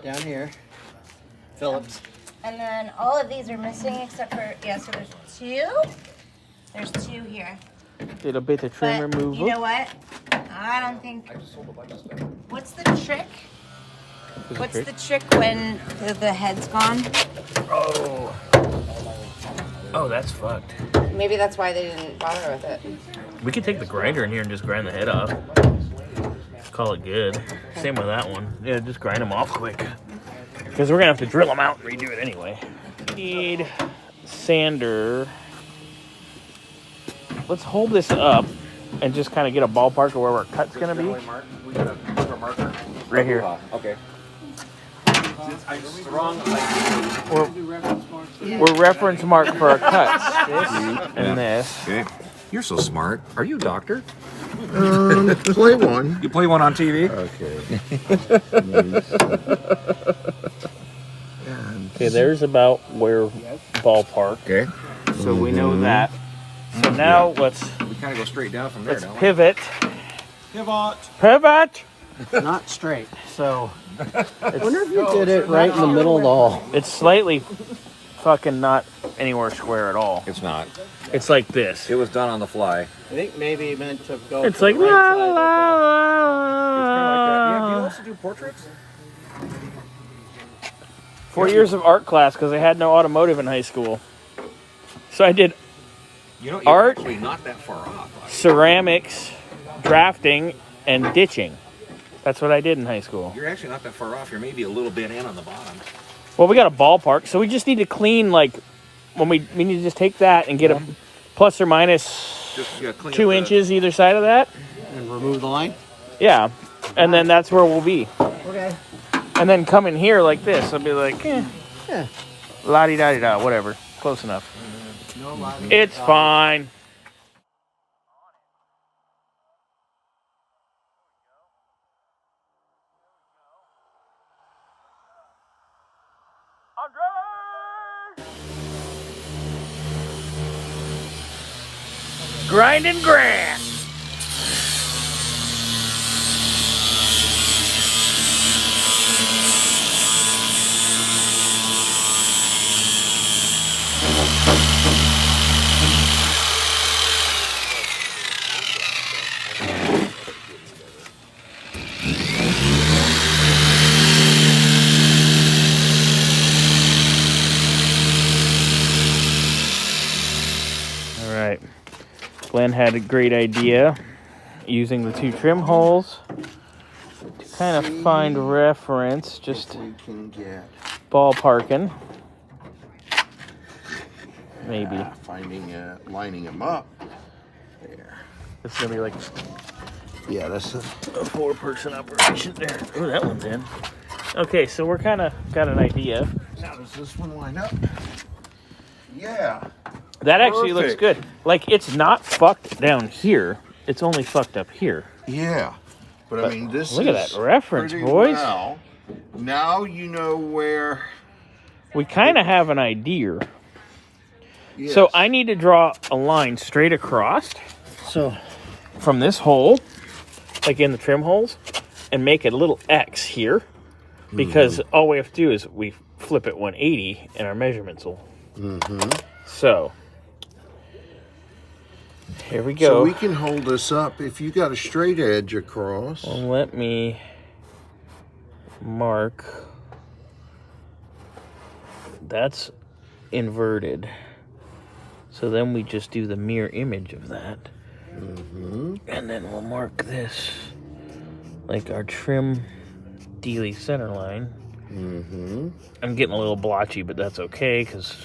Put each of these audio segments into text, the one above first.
down here. Phillips. And then all of these are missing except for, yeah, so there's two. There's two here. Little bit of trim But removal. you know what? I don't think. What's the trick? What's the trick when the head's gone? Oh. Oh, that's fucked. Maybe that's why they didn't bother with it. We could take the grinder in here and just grind the head off. Call it good. Same with that one. Yeah, just grind them off quick. Because we're going to have to drill them out and redo it anyway. Need sander. Let's hold this up and just kind of get a ballpark of where our cut's going to be. We got a marker. Right here. Okay. We're reference mark for our cuts. This and this. Okay. You're so smart. Are you a doctor? Play one. You play one on TV? Okay, there's about where ballpark. Okay. So we know that. So now let's We kind of go straight down from there, don't we? pivot. Pivot. Not straight. So I wonder if you did it right in the middle of the hall. it's slightly fucking not anywhere square at all. It's not. It's like this. It was done on the fly. I think maybe it meant to go. It's to like the right la side of la Yeah, do you la. also do portraits? 4 years of art class because I had no automotive in high school. So I did You know, you're Art? actually not that far off. ceramics, drafting, and ditching. That's what I did in high school. You're actually not that far off. You're maybe a little bit in on the bottom. Well, we got a ballpark, so we just need to clean, like, when we need to just take that and get a plus or minus Just clean 2 up the- inches either side of that. and remove the line. Yeah. And then that's where we'll be. Okay. And then come in here like this. I'll be like, Yeah. la-di-da-di-da, whatever. Close enough. No line. It's fine. Grinding grass. All right. Glenn had a great idea using the 2 trim holes to kind of find reference, just We can get ballparking. Maybe. finding lining them up. There. It's going to be like Yeah, that's a 4-person operation there. Oh, that one's in. Okay, so we're kind of got an idea. How does this one line up? Yeah. That actually looks Perfect. good. Like, it's not fucked down here. It's only fucked up here. Yeah. But I mean, this Look is at that reference, pretty boys. well. Now you know where. We kind of have an idea. Yes. So I need to draw a line straight across. So from this hole, like in the trim holes, and make a little X here. Because all we have to do is we flip it 180 and our measurements will. So here we go. So we can hold this up if you got a straight edge across. Well, let me mark. That's inverted. So then we just do the mirror image of that. And then we'll mark this like our trim dealy center line. I'm getting a little blotchy, but that's okay because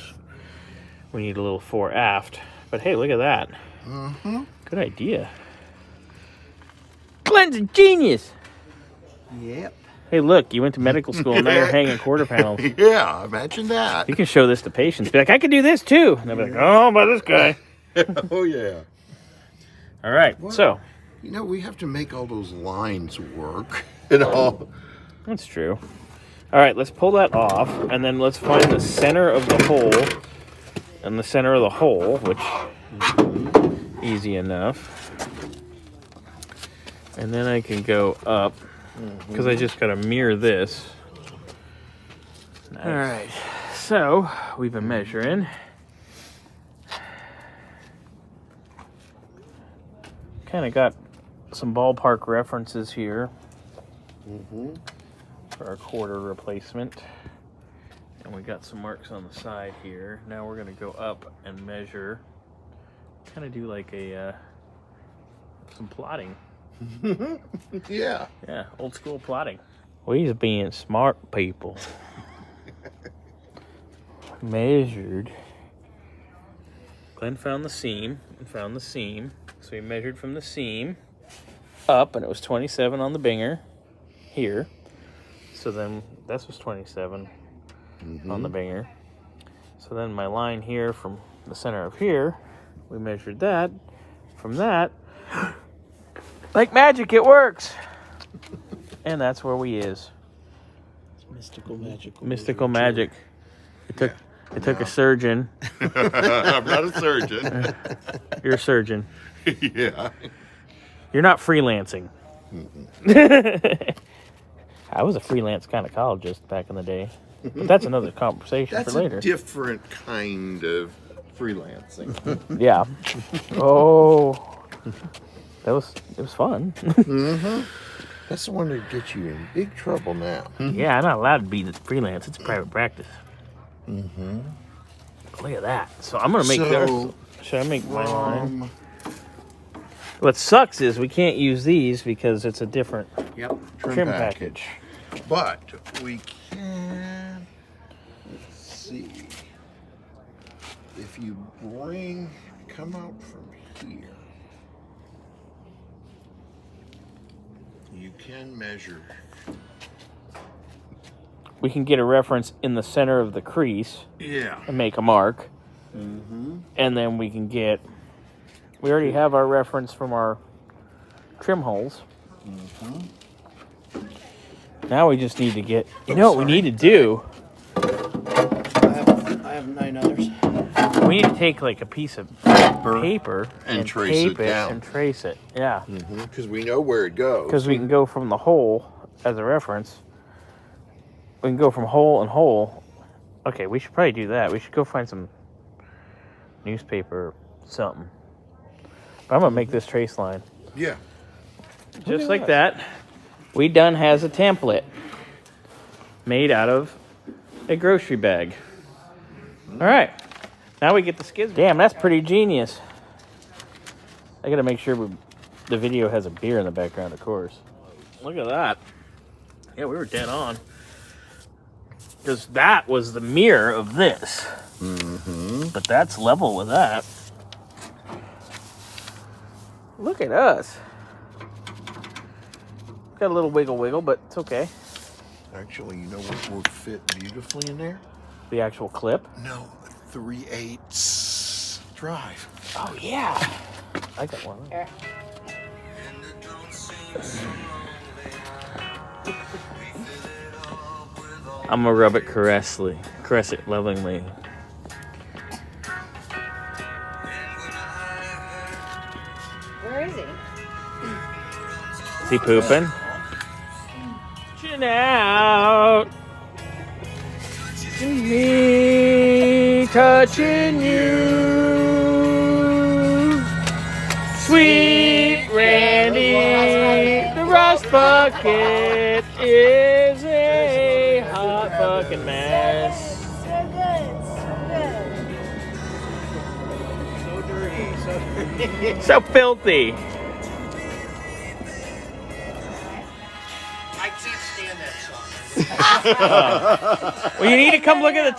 we need a little fore aft. But hey, look at that. Good idea. Glenn's a genius. Yep. Hey, look, you went to medical school and now you're hanging quarter panels. Yeah, imagine that. You can show this to patients. Be like, I can do this too. And they'll be like, oh, by this guy. Oh, yeah. All right, so You know, we have to make all those lines work. And all. that's true. All right, let's pull that off, and then let's find the center of the hole and the center of the hole, which easy enough. And then I can go up because I just got to mirror this Nice. All right, so we've been measuring. Kind of got some ballpark references here for our quarter replacement. And we got some marks on the side here. Now we're gonna go up and measure. Kind of do like a some plotting. Yeah. Yeah, old school plotting. We's being smart people. Measured. Glenn found the seam and found the seam. So we measured from the seam up, and it was 27 on the binger here. So then this was 27 on the binger. So then my line here from the center of here, we measured that. From that, like magic, it works. And that's where we is. Mystical magic. Mystical magic. It took a surgeon. I'm not a surgeon. You're a surgeon. Yeah. You're not freelancing. I was a freelance gynecologist back in the day. But that's another conversation That's for later. a different kind of freelancing. Yeah. Oh. It was fun. That's the one that gets you in big trouble now. Yeah, I'm not allowed to be freelance. It's private practice. Look at that. So I'm going to make this. Should I make my line? What sucks is we can't use these because it's a different trim package. But we can, let's see, if you come out from here, you can measure. We can get a reference in the center of the crease Yeah. and make a mark. And then we can get, we already have our reference from our trim holes. Now we just need to get, you know what we need to do? I have 9 others. We need to take like a piece of paper And trace it tape down. and trace it. Yeah. Because we know where it goes. Because we can go from the hole as a reference. We can go from hole and hole. Okay, we should probably do that. We should go find some newspaper or something. But I'm going to make this trace line. Yeah. Just like that. We done has a template made out of a grocery bag. All right. Now we get the skids. Damn, that's pretty genius. I got to make sure the video has a beer in the background, of course. Look at that. Yeah, we were dead on. Because that was the mirror of this. But that's level with that. Look at us. Got a little wiggle, but it's okay. Actually, you know what would fit beautifully in there? The actual clip. No, 3/8 drive. Oh, yeah. I got one. Here. I'm gonna rub it caress it lovingly. Where is he? Is he pooping? Chin out. Me touching you. Sweet Randy, the rust bucket is a hot fucking mess. So good. So dirty. So filthy. I can't stand that song. Well, you need to come look at the